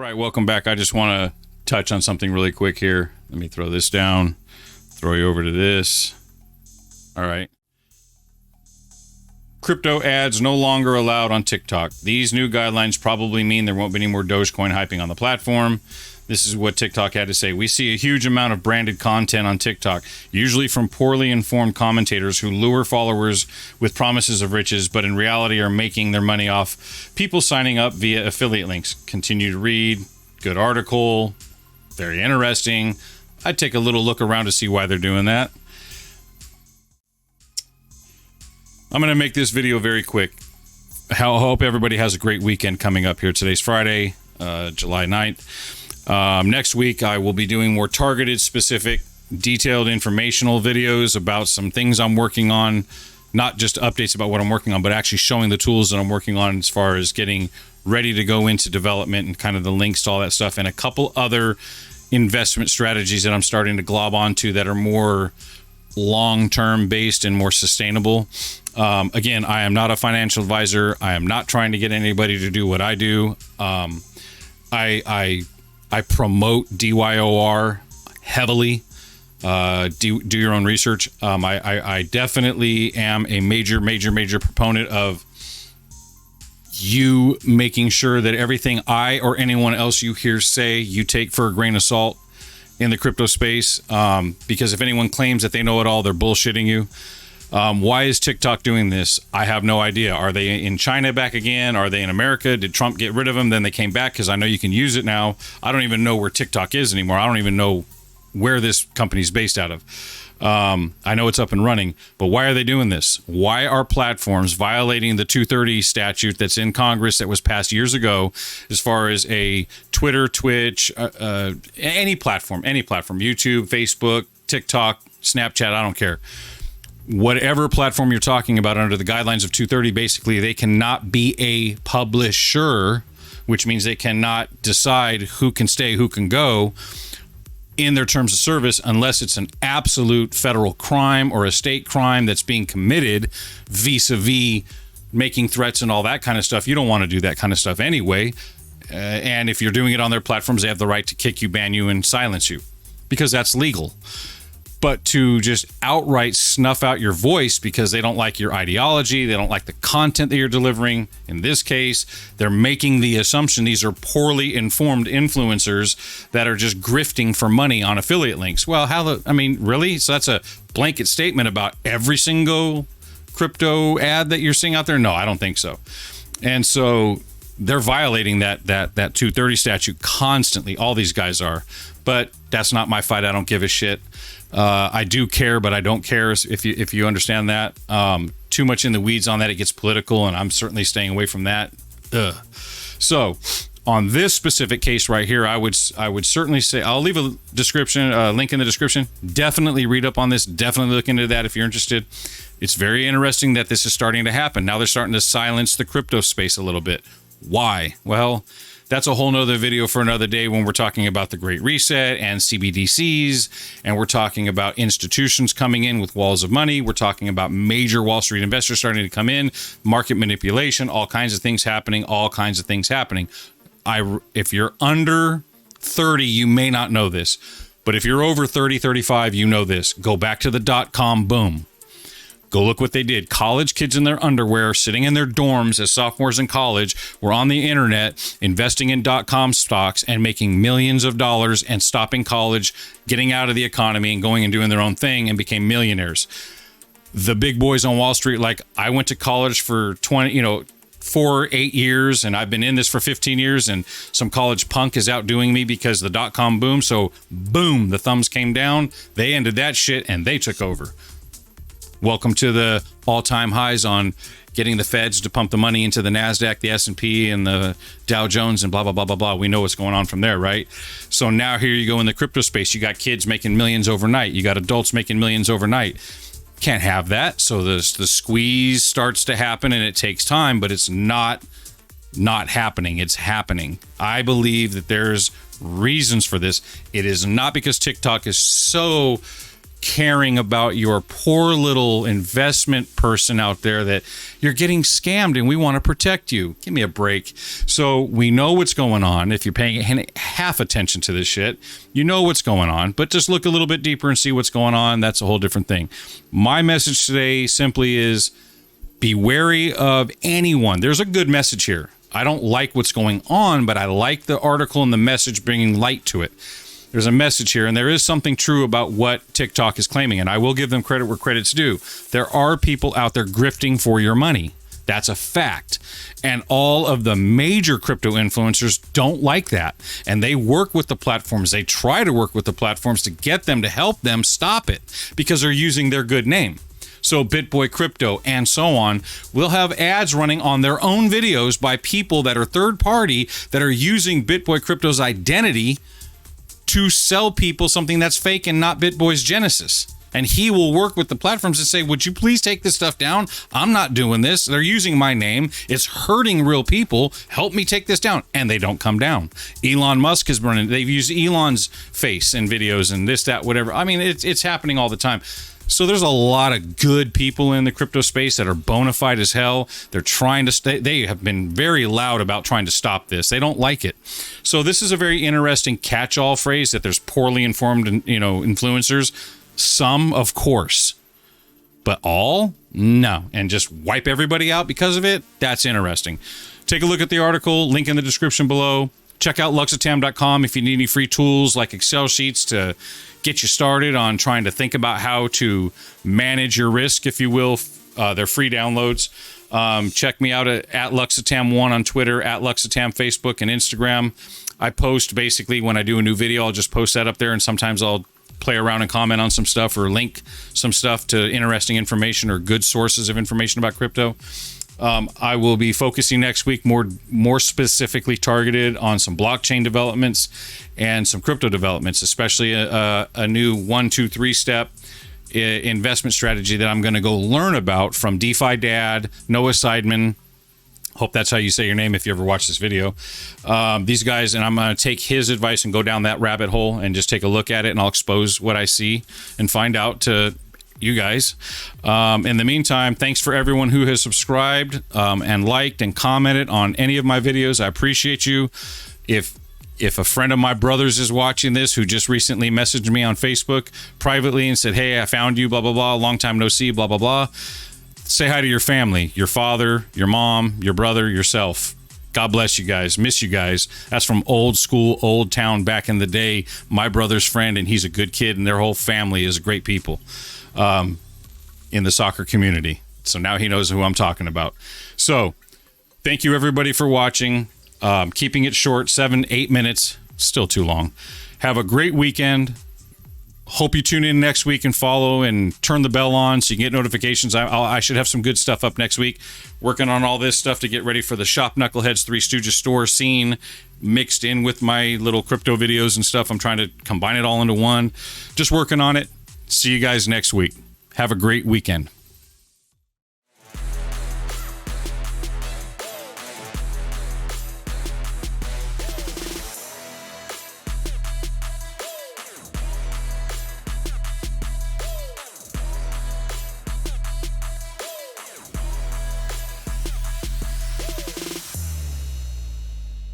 right, welcome back. I just want to touch on something really quick here. Let me throw this down, throw you over to this. All right. Crypto ads no longer allowed on TikTok. These new guidelines probably mean there won't be any more Dogecoin hyping on the platform. This is what TikTok had to say. We see a huge amount of branded content on TikTok, usually from poorly informed commentators who lure followers with promises of riches, but in reality are making their money off people signing up via affiliate links. Continue to read. Good article. Very interesting. I'd take a little look around to see why they're doing that. I'm going to make this video very quick. I hope everybody has a great weekend coming up here. Today's Friday, July 9th. Next week, I will be doing more targeted, specific, detailed informational videos about some things I'm working on. Not just updates about what I'm working on, but actually showing the tools that I'm working on as far as getting ready to go into development and kind of the links to all that stuff, and a couple other investment strategies that I'm starting to glob onto that are more long-term based and more sustainable. Again, I am not a financial advisor. I am not trying to get anybody to do what I do. I promote DYOR heavily. Do your own research. I definitely am a major proponent of you making sure that everything I or anyone else you hear say, you take for a grain of salt in the crypto space. Because if anyone claims that they know it all, they're bullshitting you. Why is TikTok doing this? I have no idea. Are they in China back again? Are they in America? Did Trump get rid of them? Then they came back because I know you can use it now. I don't even know where TikTok is anymore. I don't even know where this company's based out of. I know it's up and running, but why are they doing this? Why are platforms violating the 230 statute that's in Congress that was passed years ago as far as a Twitter, Twitch, any platform, YouTube, Facebook, TikTok, Snapchat, I don't care. Whatever platform you're talking about under the guidelines of 230, basically they cannot be a publisher, which means they cannot decide who can stay, who can go in their terms of service unless it's an absolute federal crime or a state crime that's being committed vis-a-vis making threats and all that kind of stuff. You don't want to do that kind of stuff anyway. And if you're doing it on their platforms, they have the right to kick you, ban you, and silence you because that's legal. But to just outright snuff out your voice because they don't like your ideology, they don't like the content that you're delivering. In this case, they're making the assumption these are poorly informed influencers that are just grifting for money on affiliate links. Well, really? So that's a blanket statement about every single crypto ad that you're seeing out there? No, I don't think so. And so they're violating that 230 statute constantly. All these guys are. But that's not my fight. I don't give a shit. I do care, but I don't care, if you understand that. Too much in the weeds on that, it gets political, and I'm certainly staying away from that. Ugh. So on this specific case right here, I would certainly say, I'll leave a link in the description. Definitely read up on this. Definitely look into that if you're interested. It's very interesting that this is starting to happen. Now they're starting to silence the crypto space a little bit. Why? Well, that's a whole nother video for another day when we're talking about the Great Reset and CBDCs, and we're talking about institutions coming in with walls of money. We're talking about major Wall Street investors starting to come in, market manipulation, all kinds of things happening. If you're under 30, you may not know this, but if you're over 30, 35, you know this. Go back to the dot-com boom. Go look what they did. College kids in their underwear, sitting in their dorms as sophomores in college, were on the internet investing in .com stocks and making millions of dollars and stopping college, getting out of the economy and going and doing their own thing and became millionaires. The big boys on Wall Street, like I went to college for 8 years, and I've been in this for 15 years, and some college punk is outdoing me because the .com boom. So boom, the thumbs came down. They ended that shit and they took over. Welcome to the all-time highs on getting the feds to pump the money into the NASDAQ, the S&P, and the Dow Jones, and blah, blah, blah, blah, blah. We know what's going on from there, right? So now here you go in the crypto space. You got kids making millions overnight. You got adults making millions overnight. Can't have that. So the squeeze starts to happen, and it takes time, but it's not happening. It's happening. I believe that there's reasons for this. It is not because TikTok is so caring about your poor little investment person out there that you're getting scammed and we want to protect you. Give me a break. So we know what's going on. If you're paying half attention to this shit, you know what's going on, but just look a little bit deeper and see what's going on. That's a whole different thing. My message today simply is be wary of anyone. There's a good message here. I don't like what's going on, but I like the article and the message bringing light to it. There's a message here, and there is something true about what TikTok is claiming, and I will give them credit where credit's due. There are people out there grifting for your money. That's a fact. And all of the major crypto influencers don't like that. And they work with the platforms. They try to work with the platforms to get them to help them stop it because they're using their good name. So BitBoy Crypto and so on will have ads running on their own videos by people that are third party that are using BitBoy Crypto's identity to sell people something that's fake and not BitBoy's Genesis. And he will work with the platforms and say, would you please take this stuff down? I'm not doing this. They're using my name. It's hurting real people. Help me take this down. And they don't come down. Elon Musk has been, they've used Elon's face in videos and this, that, whatever. I mean, it's happening all the time. So there's a lot of good people in the crypto space that are bona fide as hell. They're trying to stay. They have been very loud about trying to stop this. They don't like it. So this is a very interesting catch-all phrase that there's poorly informed, influencers. Some, of course, but all? No. And just wipe everybody out because of it? That's interesting. Take a look at the article. Link in the description below. Check out luxatam.com if you need any free tools like Excel sheets to get you started on trying to think about how to manage your risk, if you will. They're free downloads. Check me out at Luxatam1 on Twitter, at Luxatam Facebook and Instagram. I post basically when I do a new video, I'll just post that up there, and sometimes I'll play around and comment on some stuff or link some stuff to interesting information or good sources of information about crypto. I will be focusing next week more specifically targeted on some blockchain developments and some crypto developments, especially a new 1, 2, 3 step investment strategy that I'm going to go learn about from DeFi Dad, Noah Seidman. Hope that's how you say your name if you ever watch this video. These guys, and I'm going to take his advice and go down that rabbit hole and just take a look at it, and I'll expose what I see and find out to you guys. In the meantime, thanks for everyone who has subscribed and liked and commented on any of my videos. I appreciate you. If a friend of my brother's is watching this, who just recently messaged me on Facebook privately and said, hey, I found you, blah, blah, blah, long time no see, blah, blah, blah. Say hi to your family, your father, your mom, your brother, yourself. God bless you guys. Miss you guys. That's from old school, old town back in the day. My brother's friend, and he's a good kid, and their whole family is great people in the soccer community. So now he knows who I'm talking about. So thank you, everybody, for watching. Keeping it short, 7-8 minutes. Still too long. Have a great weekend. Hope you tune in next week and follow and turn the bell on so you can get notifications. I should have some good stuff up next week. Working on all this stuff to get ready for the Shop Knuckleheads Three Stooges store scene mixed in with my little crypto videos and stuff. I'm trying to combine it all into one. Just working on it. See you guys next week. Have a great weekend.